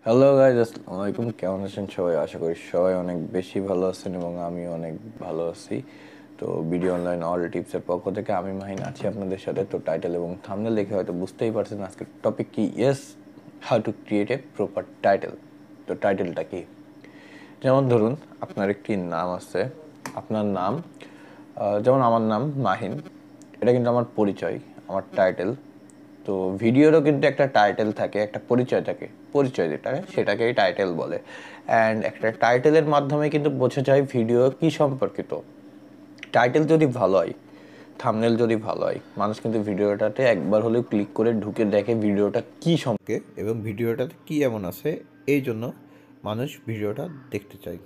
Hello guys, আসসালামু আলাইকুম। কেমন আছেন সবাই? আশা করি সবাই অনেক বেশি ভালো আছেন এবং আমি অনেক ভালো আছি। তো ভিডিও অনলাইন অল টিপসের পক্ষ থেকে আমি মাহিন আছি আপনাদের সাথে। তো টাইটেল এবং থাম্বনেল দেখে হয়তো বুঝতেই পারছেন আজকের টপিক কি। Yes, how to create a proper title. তো টাইটেলটা কি? যেমন ধরুন, আপনার একটি নাম আছে, আপনার নাম যেমন আমার নাম মাহিন, এটা কিন্তু আমার পরিচয়, আমার টাইটেল। তো ভিডিওরও কিন্তু একটা টাইটেল থাকে, একটা পরিচয় থাকে, পরিচয় যেটা সেটাকেই টাইটেল বলে। অ্যান্ড একটা টাইটেলের মাধ্যমে কিন্তু বোঝা যায় ভিডিও কি সম্পর্কিত। টাইটেল যদি ভালো হয়, থাম্বনেল যদি ভালো হয়, মানুষ কিন্তু ভিডিওটাতে একবার হলেও ক্লিক করে ঢুকে দেখে ভিডিওটা কি সম্পর্কে এবং ভিডিওটাতে কি এমন আছে, এই জন্য মানুষ ভিডিওটা দেখতে চায়।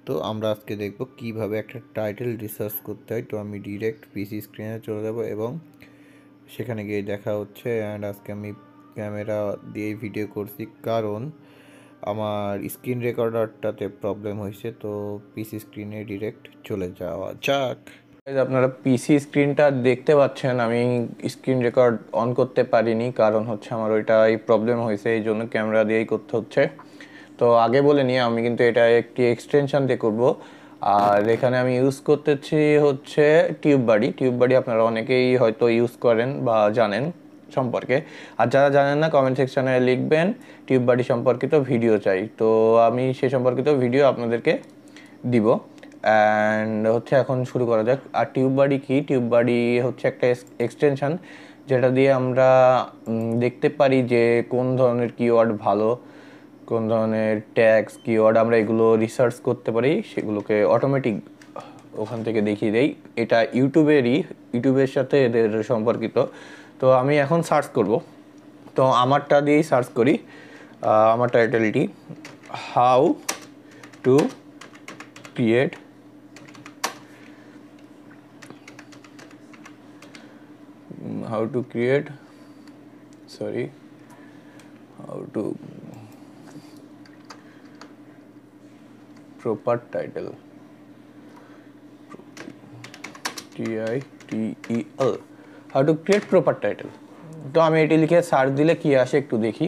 তো আমরা আজকে দেখব কিভাবে একটা টাইটেল রিসার্চ করতে হয়। তো আমি ডিরেক্ট পিসি স্ক্রিনে চলে যাব এবং সেখানে গিয়ে দেখা হচ্ছে। অ্যান্ড আজকে আমি ক্যামেরা দিয়ে ভিডিও করছি কারণ আমার স্ক্রিন রেকর্ডারটাতে প্রবলেম হয়েছে। তো পিসি স্ক্রিনে ডিরেক্ট চলে যাওয়া যাক। আপনারা পিসি স্ক্রিনটা দেখতে পাচ্ছেন, আমি স্ক্রিন রেকর্ড অন করতে পারিনি কারণ হচ্ছে আমার ওইটাই প্রবলেম হয়েছে, এই জন্য ক্যামেরা দিয়েই করতে হচ্ছে। তো আগে বলে নিয়ে আমি কিন্তু এটা একটি এক্সটেনশন দিয়ে করবো। আর এখানে আমি ইউজ করতেছি হচ্ছে টিউব বাড়ি আপনারা অনেকেই হয়তো ইউজ করেন বা জানেন সম্পর্কে। আর যারা জানেন না, কমেন্ট সেকশনে লিখবেন টিউব বাড়ি সম্পর্কিত ভিডিও চাই, তো আমি সে সম্পর্কিত ভিডিও আপনাদেরকে দিব। অ্যান্ড হচ্ছে এখন শুরু করা যাক। আর টিউব বাড়ি কি? টিউব বাড়ি হচ্ছে একটা এক্সটেনশন যেটা দিয়ে আমরা দেখতে পারি যে কোন ধরনের কিওয়ার্ড ভালো, কোন ধরনের ট্যাগস কিওয়ার্ড আমরা এগুলো রিসার্চ করতে পারি, সেগুলোকে অটোমেটিক ওখান থেকে দেখিয়ে দেই। এটা ইউটিউবের সাথে এদের সম্পর্কিত। তো আমি এখন সার্চ করব, তো আমারটা দিয়েই সার্চ করি। আমার টাইটেলটি how to create how to create sorry how to proper title, TITEL, how to create proper title. তো আমি এটি লিখে সার্চ দিলে কি আসে একটু দেখি।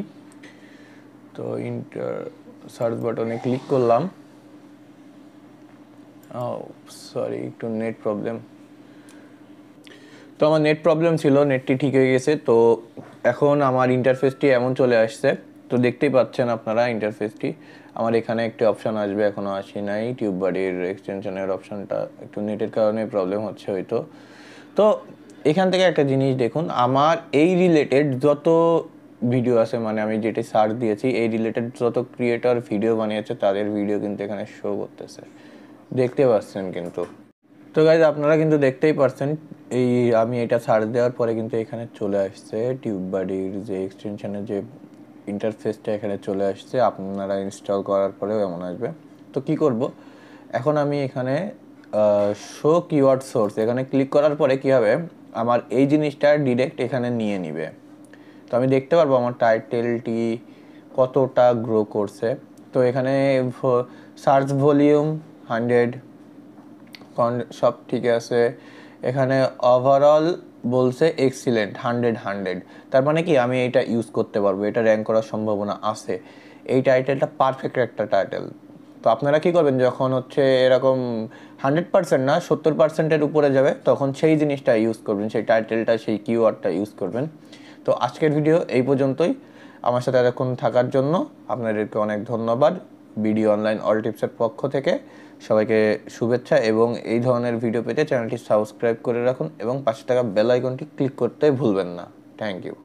তো সার্চ বাটনে ক্লিক করলাম। সরি, একটু নেট প্রবলেম। তো আমার নেট প্রবলেম ছিল, নেটটি ঠিক হয়ে গেছে। তো এখন আমার ইন্টারফেসটি এমন চলে আসছে। তো দেখতেই পাচ্ছেন আপনারা ইন্টারফেসটি। আমার এখানে একটি অপশান আসবে, এখনও আসি নাই, টিউব বাড়ির এক্সটেনশনের অপশানটা একটু নেটের কারণে প্রবলেম হচ্ছে হয়তো। তো এখান থেকে একটা জিনিস দেখুন, আমার এই রিলেটেড যত ভিডিও আছে, মানে আমি যেটি সার্চ দিয়েছি এই রিলেটেড যত ক্রিয়েটর ভিডিও বানিয়েছে তাদের ভিডিও কিন্তু এখানে শো করতেছে, দেখতে পাচ্ছেন কিন্তু। তো গাইজ আপনারা কিন্তু দেখতেই পারছেন, এই আমি এটা সার্চ দেওয়ার পরে কিন্তু এখানে চলে আসছে টিউব বাড়ির যে এক্সটেনশনের যে ইন্টারফেসটা এখানে চলে আসছে। আপনারা ইনস্টল করার পরেও এমন আসবে। তো কি করব এখন, আমি এখানে শো কিওয়ার্ড সোর্স এখানে ক্লিক করার পরে কি হবে, আমার এই জিনিসটা ডিরেক্ট এখানে নিয়ে নিবে। তো আমি দেখতে পারবো আমার টাইটেলটি কতটা গ্রো করছে। তো এখানে সার্চ ভলিউম 100, সব ঠিক আছে। এখানে ওভারঅল বলছে এক্সিলেন্ট, 100। তার মানে কি আমি এটা ইউজ করতে পারবো, এটা র্যাঙ্ক করার সম্ভাবনা আছে। এই টাইটেলটা পারফেক্ট একটা টাইটেল। তো আপনারা কি করবেন, যখন হচ্ছে এরকম 100% না 70%-এর উপরে যাবে, তখন সেই জিনিসটা ইউজ করবেন, সেই টাইটেলটা, সেই কিওয়ার্ডটা ইউজ করবেন। তো আজকের ভিডিও এই পর্যন্তই। আমার সাথে এতক্ষণ থাকার জন্য আপনাদেরকে অনেক ধন্যবাদ। ভিডিও অনলাইন অল টিপসের পক্ষ থেকে সবাইকে শুভেচ্ছা, এবং এই ধরনের ভিডিও পেতে চ্যানেলটি সাবস্ক্রাইব করে রাখুন এবং পাশে থাকা বেল আইকনটি ক্লিক করতে ভুলবেন না। Thank you.